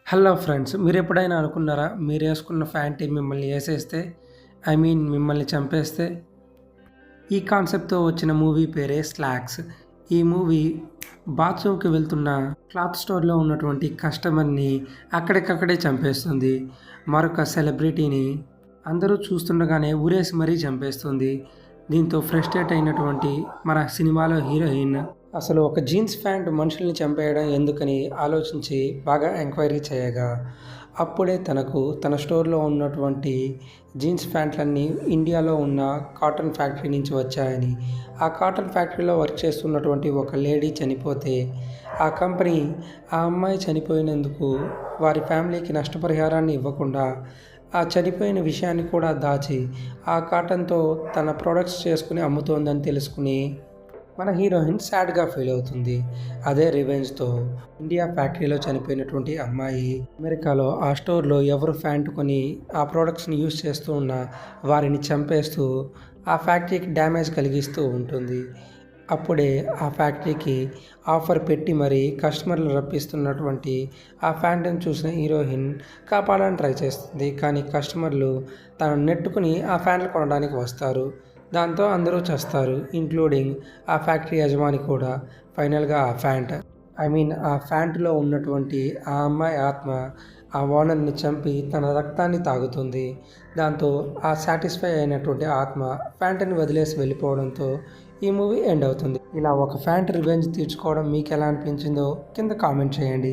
Hello friends, మీరెప్పుడైనా అనుకున్నారా? మీరేసుకున్న ఫ్యాంటీ మిమ్మల్ని ఏసేస్తే, మిమ్మల్ని చంపేస్తే? ఈ కాన్సెప్ట్‌తో వచ్చిన మూవీ పేరే 'స్లాక్స్'. ఈ మూవీ బాత్రూమ్‌కి వెళ్తున్న క్లాత్ స్టోర్‌లో ఉన్నటువంటి కస్టమర్‌ని అక్కడికక్కడే చంపేస్తుంది. మరొక సెలబ్రిటీని అందరూ చూస్తుండగానే ఉరేసి మరీ చంపేస్తుంది. దీంతో ఫ్రస్ట్రేట్ అయినటువంటి మన సినిమాలో హీరోయిన్ అసలు ఒక జీన్స్ ప్యాంట్ మనుషుల్ని చంపేయడం ఎందుకని ఆలోచించి బాగా ఎంక్వైరీ చేయగా, అప్పుడే తనకు తన స్టోర్‌లో ఉన్నటువంటి జీన్స్ ప్యాంట్లన్నీ ఇండియాలో ఉన్న కాటన్ ఫ్యాక్టరీ నుంచి వచ్చాయని, ఆ కాటన్ ఫ్యాక్టరీలో వర్క్ చేస్తున్నటువంటి ఒక లేడీ చనిపోతే, ఆ కంపెనీ ఆ అమ్మాయి చనిపోయినందుకు వారి ఫ్యామిలీకి నష్టపరిహారాన్ని ఇవ్వకుండా, ఆ చనిపోయిన విషయాన్ని కూడా దాచి, ఆ కాటన్‌తో తన ప్రొడక్ట్స్ చేసుకొని అమ్ముతోందని తెలుసుకుని మన హీరోయిన్ సాడ్‌గా ఫీల్ అవుతుంది. అదే రివెంజ్‌తో ఇండియా ఫ్యాక్టరీలో చనిపోయినటువంటి అమ్మాయి అమెరికాలో ఆ స్టోర్‌లో ఎవరు ప్యాంట్ కొని ఆ ప్రొడక్ట్స్‌ని యూజ్ చేస్తూ ఉన్నా వారిని చంపేస్తూ ఆ ఫ్యాక్టరీకి డ్యామేజ్ కలిగిస్తూ ఉంటుంది. అప్పుడే ఆ ఫ్యాక్టరీకి ఆఫర్ పెట్టి మరీ కస్టమర్లు రప్పిస్తున్నటువంటి ఆ ప్యాంటుని చూసిన హీరోయిన్ కాపాడడానికి ట్రై చేస్తుంది. కానీ కస్టమర్లు తనను నెట్టుకుని ఆ ప్యాంట్లు కొనడానికి వస్తారు. దాంతో అందరూ చస్తారు, ఇంక్లూడింగ్ ఆ ఫ్యాక్టరీ యజమాని కూడా. ఫైనల్‌గా ఆ ఫ్యాంట్‌లో ఉన్నటువంటి ఆ అమ్మాయి ఆత్మ ఆ ఓనర్‌ని చంపి తన రక్తాన్ని తాగుతుంది. దాంతో ఆ సాటిస్ఫై అయినటువంటి ఆత్మ ఫ్యాంట్‌ని వదిలేసి వెళ్ళిపోవడంతో ఈ మూవీ ఎండ్ అవుతుంది. ఇలా ఒక ఫ్యాంట్ రివెంజ్ తీర్చుకోవడం మీకెలా అనిపించిందో కింద కామెంట్ చేయండి.